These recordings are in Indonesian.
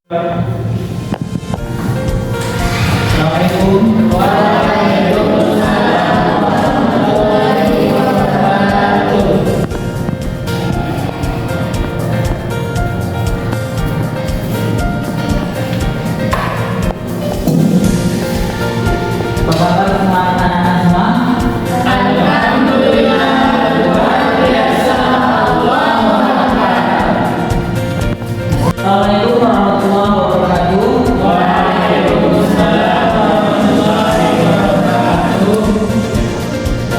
Assalamualaikum Waalaikumsalam warahmatullahi wabarakatuh. Apa kabar semua anak-anak semua? Alhamdulillah, luar biasa. Allahu Akbar. Assalamualaikum warahmatullahi wabarakatuh.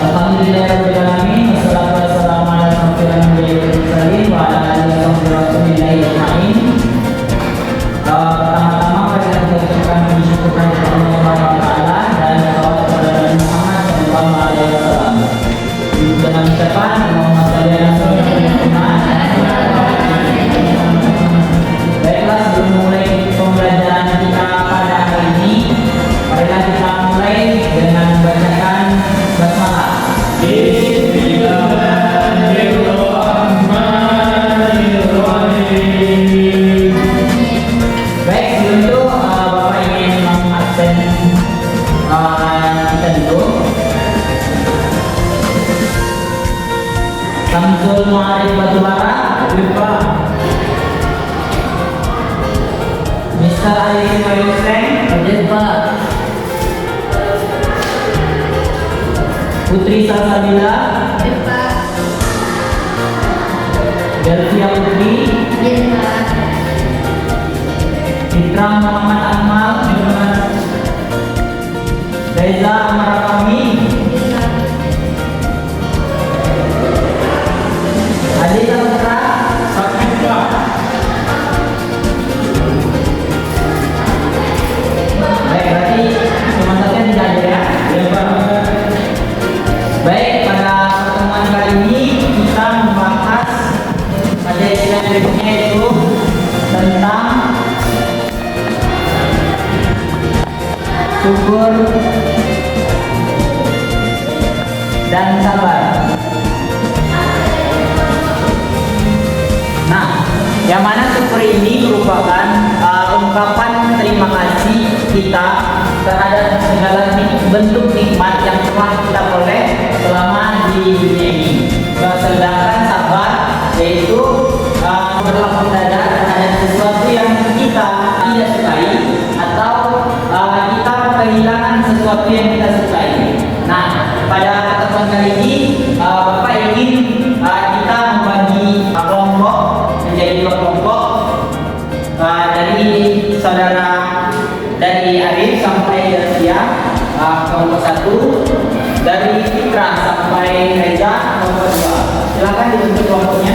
Alhamdulillahirrahmanirrahim. Wassalamualaikum warahmatullahi wabarakatuh. Pertama-tama kita mengucapkan puji syukur kepada Allah Subhanahu wa taala dan salawat kepada Muhammad sallallahu alaihi wasallam. Dengan ucapan Allahumma shalli ala sayyidina Muhammad. Baiklah, sebelum mulai pembelajaran kita pada hari ini, marilah kita mulai dengan membacakan basmalah. Bismillahirrahmanirrahim. Baik, sebelum itu Bapak ingin mengabsen kita dulu. Samsul Mu'arif Batubara, lupa. Mr. Ali Mayuseng, lupa. Putri Salsabila, lupa. Delvia Putri, lupa. Fitra Muhammad Akmal, lupa. Reza Amarakami, Ali Putra, sakit Pak. Baik, berarti cuma saja tidak ada ya? Ya Pak. Baik, pada pertemuan kali ini kita membahas materi yang berikutnya itu tentang syukur dan sabar. Nah, yang mana syukur ini merupakan ungkapan terima kasih kita terhadap segala bentuk nikmat yang telah kita peroleh selama di dunia ini. Sedangkan sabar yaitu berlapang dada terhadap sesuatu yang kita tidak sukai atau kita kehilangan sesuatu yang kita sukai. Nah, pada pertemuan kali ini Bapak ingin kita membagi kelompok menjadi dua kelompok, dari saudara dari Arif sampai Delvia kelompok 1, dari Fitra sampai Reza kelompok 2. Silakan dibentuk kelompoknya.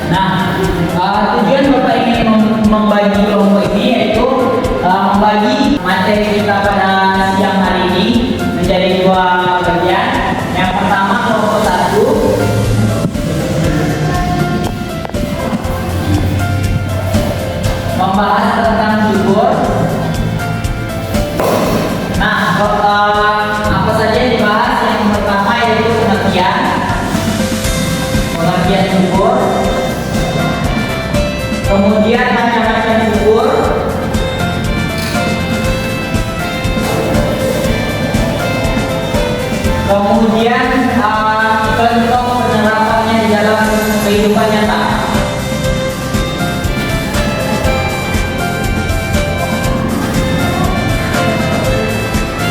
Nah, tujuan Bapak ingin membagi kelompok ini yaitu membagi materi kita pada siang hari ini menjadi dua bagian. Yang pertama kelompok 1 membahas tentang syukur. Nah, apa saja yang dibahas? Yang pertama yaitu pengertian syukur. Kemudian macam-macam syukur. Kemudian contoh penerapannya di dalam kehidupan nyata.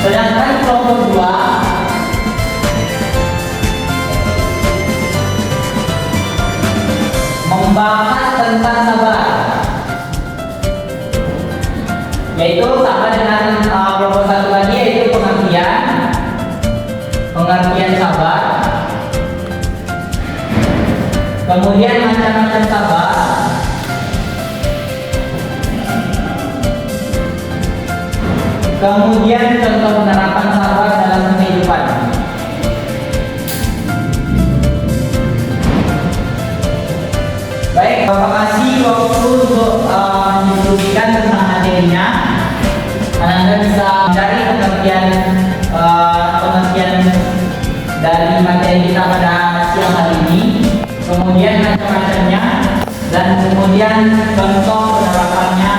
Sedangkan kelompok 2 membahas tentang sabar, yaitu sama dengan kelompok 1 tadi, yaitu pengertian sabar. Kemudian macam-macam sabar. Kemudian contoh penerapan sabar dalam kehidupan. Baik, Bapak kasih waktu untuk mendiskusikan tentang materinya. Anda bisa mencari pengertian dari materi kita pada siang hari ini, kemudian macam-macamnya, dan kemudian contoh penerapannya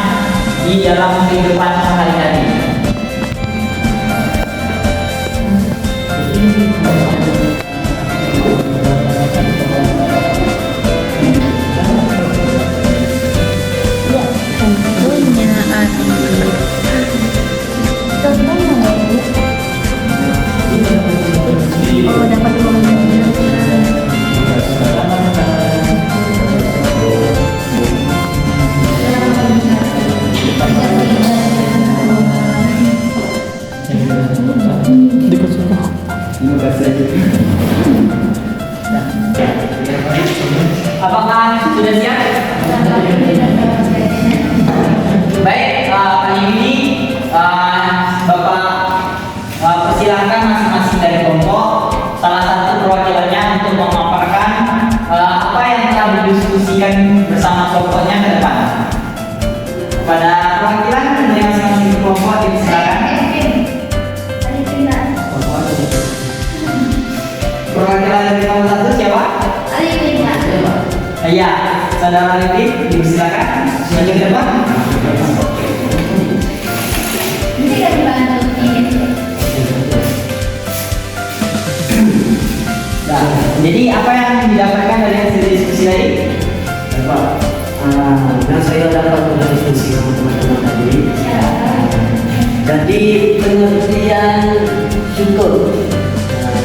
di dalam kehidupan sehari-hari. Apakah sudah siap? Baik, kali ini Bapak persilahkan masing-masing dari kelompok salah satu perwakilannya untuk memaparkan apa yang telah didiskusikan bersama kelompoknya ke depan. Pada perwakilan dari masing-masing kelompok disilakan. Perwakilan dari kelompok satu siapa? Iya, saudara Lidik, silakan. Silakan ke depan. Nah, jadi apa yang didapatkan dari hasil diskusi tadi? Yang saya dapat dari diskusi sama teman-teman tadi. Jadi pengertian syukur,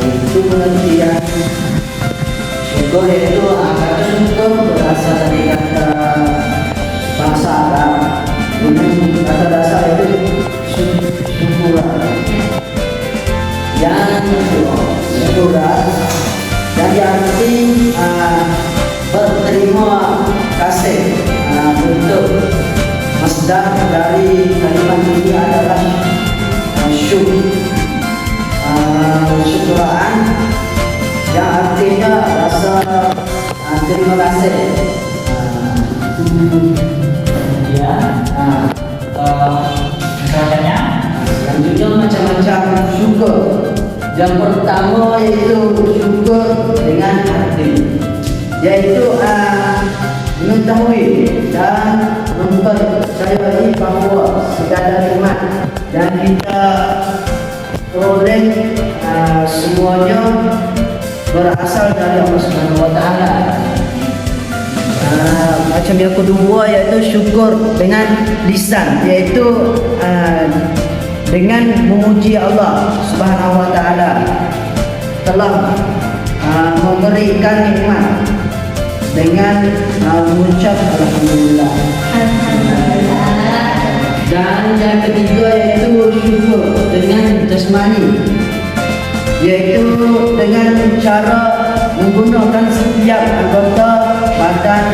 itu pengertian syukur itu kata syukur berasal dari kata bahasa Arab. Kata dasar itu syukuran. Yang syukuran jadi arti berterima kasih. Bentuk masdar dari kalimat ini adalah syukuran yang artinya rasa terima kasih. Misalnya, selanjutnya macam-macam syukur. Yang pertama yaitu syukur dengan hati, yaitu mengetahui dan mempercayai bahawa segala nikmat yang kita peroleh semuanya berasal dari Allah Subhanahu wa Ta'ala. Macam yang kedua yaitu syukur dengan lisan, yaitu dengan memuji Allah Subhanahu wa Ta'ala telah memberikan nikmat dengan mengucap alhamdulillah. Dan yang ketiga yaitu syukur dengan jasmani, yaitu dengan cara menggunakan setiap anggota badan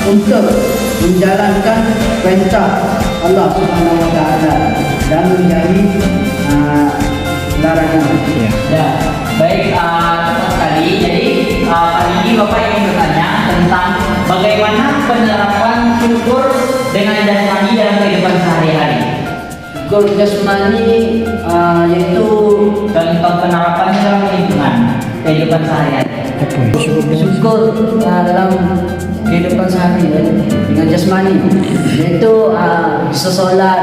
untuk menjalankan perintah Allah Subhanahu wa Ta'ala dan menjauhi larangan. Ya, baik, tepat sekali. Jadi kali ini Bapak ingin bertanya tentang bagaimana penerapan syukur dengan jasmani dalam kehidupan sehari-hari. Syukur jasmani yaitu Contoh penerapannya dalam kehidupan sehari-hari. syukur dalam kehidupan sehari-hari dengan jasmani, yaitu bisa solat,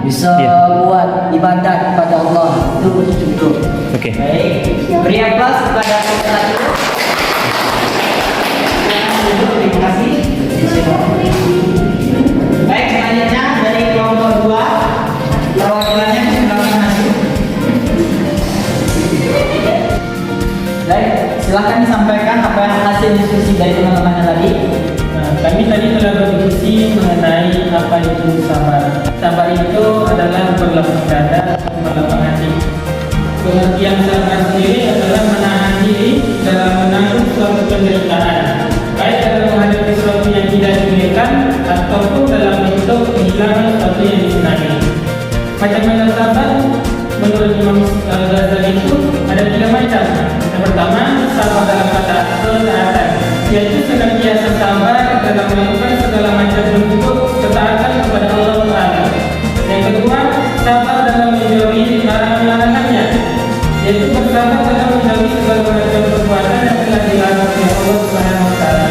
bisa buat ibadat kepada Allah, itu syukur. Oke. Baik, beri aplaus kepada kelompok satu. Terima kasih. Baik, selanjutnya dari kelompok dua, perwakilannya silakan masuk. Baik, silakan disampaikan apa yang hasil diskusi dari teman-teman tadi. Kami tadi telah berdiskusi mengenai apa itu sabar. Sabar itu adalah berlapang dada, berlapang hati. Pengertian sabar sendiri adalah menahan diri dalam menanggung suatu penderitaan, baik dalam menghadapi sesuatu yang tidak diinginkan ataupun dalam bentuk kehilangan sesuatu yang disenangi. Macam-macam sabar menurut Imam Ghazali itu ada 3 macam. Yang pertama, sabar dalam kata ketaatan, yaitu senantiasa sabar dalam melakukan segala macam bentuk ketaatan kepada Allah Taala. Yang kedua, sabar dalam menjauhi larangan-larangannya, yaitu bersabar dalam menjauhi segala macam perbuatan yang telah dilarang oleh Allah Subhanahu wa Ta'ala.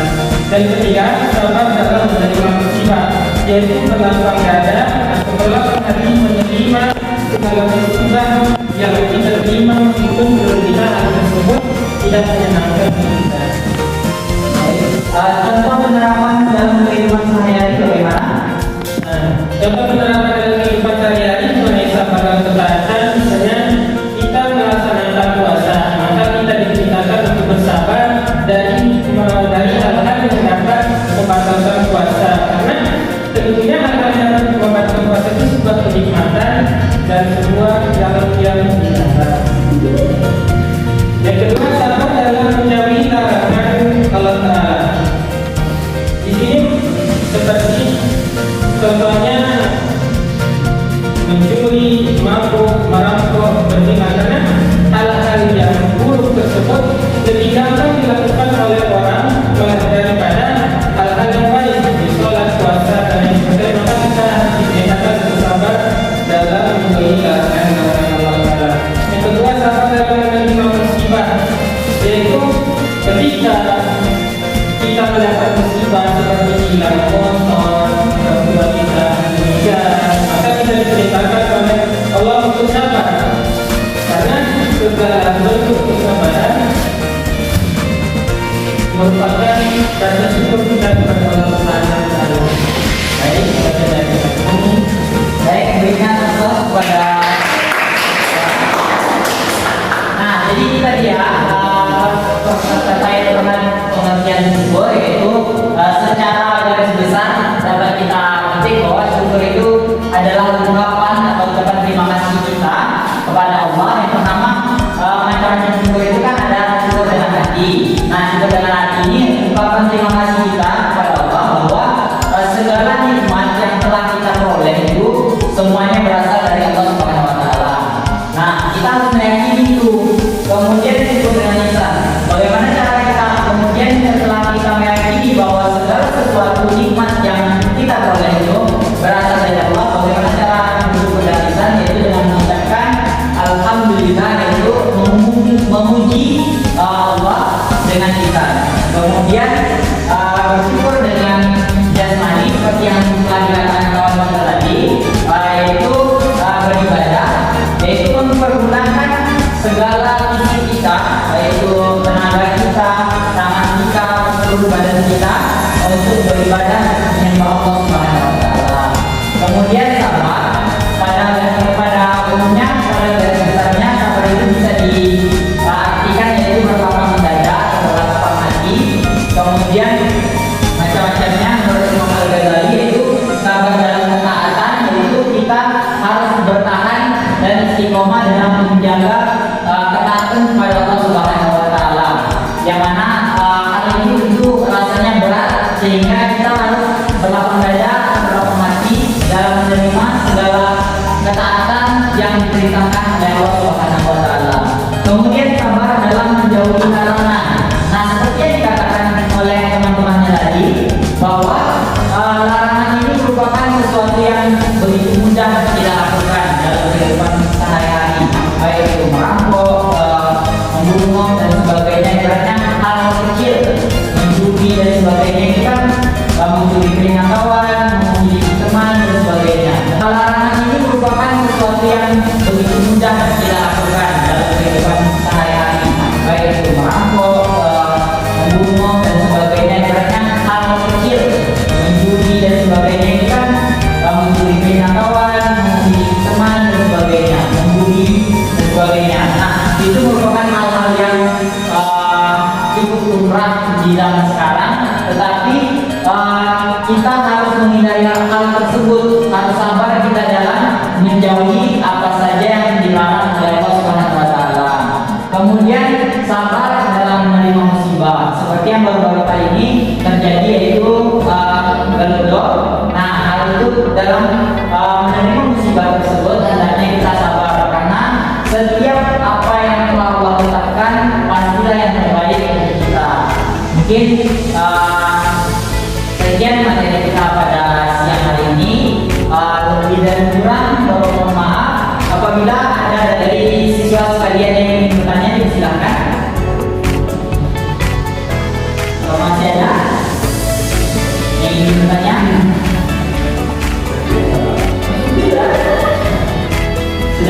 Dan ketiga, sabar dalam menerima musibah, yaitu berlapang dada atau berlapang hati menerima segala musibah yang kita terima meskipun menurut kita hal tersebut tidak menyenangkan kita. Contoh penerapan dalam kehidupan sehari-hari bagaimana? Contoh penerapan dalam kehidupan sehari-hari mengenai sabar dan ketaatan, misalnya kita melaksanakan puasa, maka kita diperintahkan untuk bersabar dari hal-hal yang dapat membatalkan puasa, karena tentunya hal-hal yang dapat membatalkan puasa itu sebuah kenikmatan dan sebuah jalan yang dilarang. Yang kedua, sabar dalam menjauhi larangan Allah Ta'ala. Di sini seperti contohnya mencuri, mabuk, merampok, berzina, karena hal-hal yang buruk tersebut lebih gampang dilakukan oleh orang daripada hal-hal yang baik seperti sholat, puasa, dan lain sebagainya. Maka kita dimintakan bersabar dalam menjauhi larangan Allah Ta'ala. Yang kedua, sabar dalam menerima musibah, yaitu ketika kita mendapat musibah seperti hilang motor, kedua kita meninggal, maka kita diperintahkan oleh Allah untuk sabar, karena segala bentuk kesabaran merupakan rasa syukur kita kepada Allah Subhanahu wa Ta'ala. Baik, kita sudah ini. Baik, berikan contoh kepada. Nah, jadi kita lihat terkait dengan pengertian syukur, yaitu secara garis besar dapat kita petik bahwa syukur itu adalah ungkapan atau ucapan terima kasih kita kepada Allah. Yang pertama, macam-macam syukur itu kan ada syukur dengan hati. Nah, syukur dengan hati ini ungkapan terima kasih kita kepada Allah bahwa segala nikmat yang telah kita peroleh itu semuanya berasal dari Allah Subhanahu wa Ta'ala. Nah, kita harus meyakini itu. Kemudian syukur dengan lisan. Bagaimana cara kita kemudian setelah kita meyakini bahwa segala sesuatu nikmat yang kita peroleh itu berasal dari Allah, bagaimana cara bersyukur dengan lisan, yaitu dengan mengucapkan alhamdulillah, yaitu memuji Allah dengan lisan. Kemudian bersyukur dengan jasmani seperti yang telah dikatakan kawan kita tadi, yaitu beribadah, yaitu mempergunakan segala isi kita, yaitu tenaga kita, tangan kita, seluruh badan kita untuk beribadah menyembah Allah Subhanahu wa Ta'ala. Kemudian sabar pada umumnya, pada garis besarnya sabar itu bisa diartikan yaitu berlapang dada atau berlapang hati. Kemudian macam-macamnya menurut Imam Al-Ghazali yaitu sabar dalam ketaatan, yaitu kita harus bertahan dan istiqomah dalam menjaga ketaatan kepada Allah Subhanahu wa Ta'ala, yang mana hal ini tentu rasanya berat sehingga kita harus berlapang dada, berlapang hati dalam menerima segala ketaatan yang diperintahkan oleh Allah Subhanahu wa Ta'ala. Kemudian sabar dalam menjauhi larangan. Nah, seperti yang dikatakan oleh teman-temannya tadi bahwa larangan ini merupakan sesuatu yang begitu mudah kita lakukan dalam kehidupan sehari-hari, baik itu merampok, membunuh dan sebagainya. Ibaratnya hal kecil, menjudi dan sebagainya, ini kan mencuri piringan kawan, menjudi teman dan sebagainya. Larangan ini merupakan sesuatu yang begitu mudah kita lakukan dalam kehidupan sehari-hari, baik itu merampok, membunuh dan sebagainya. Ibaratnya hal kecil, menjudi dan sebagainya, ini kan mencuri piringan kawan, menjudi teman dan sebagainya, membuli dan sebagainya. Nah, itu merupakan hal-hal yang cukup lumrah di zaman sekarang, tetapi kita harus menghindari hal tersebut, harus sabar kita dalam menjauhi apa saja yang dilarang oleh Allah Subhanahu wa Ta'ala. Kemudian sabar dalam menerima musibah, seperti yang baru-baru kali ini terjadi, yaitu gelodok. Nah, hal itu dalam menerima musibah tersebut hendaknya kita sabar, karena setiap apa yang telah Allah tetapkan pastilah yang terbaik untuk kita. Mungkin sekian materi kita pada siang hari ini. Lebih dan kurang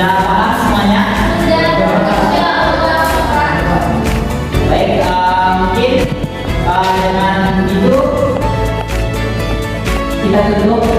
Sudah paham semuanya? Baik, mungkin dengan itu kita tutup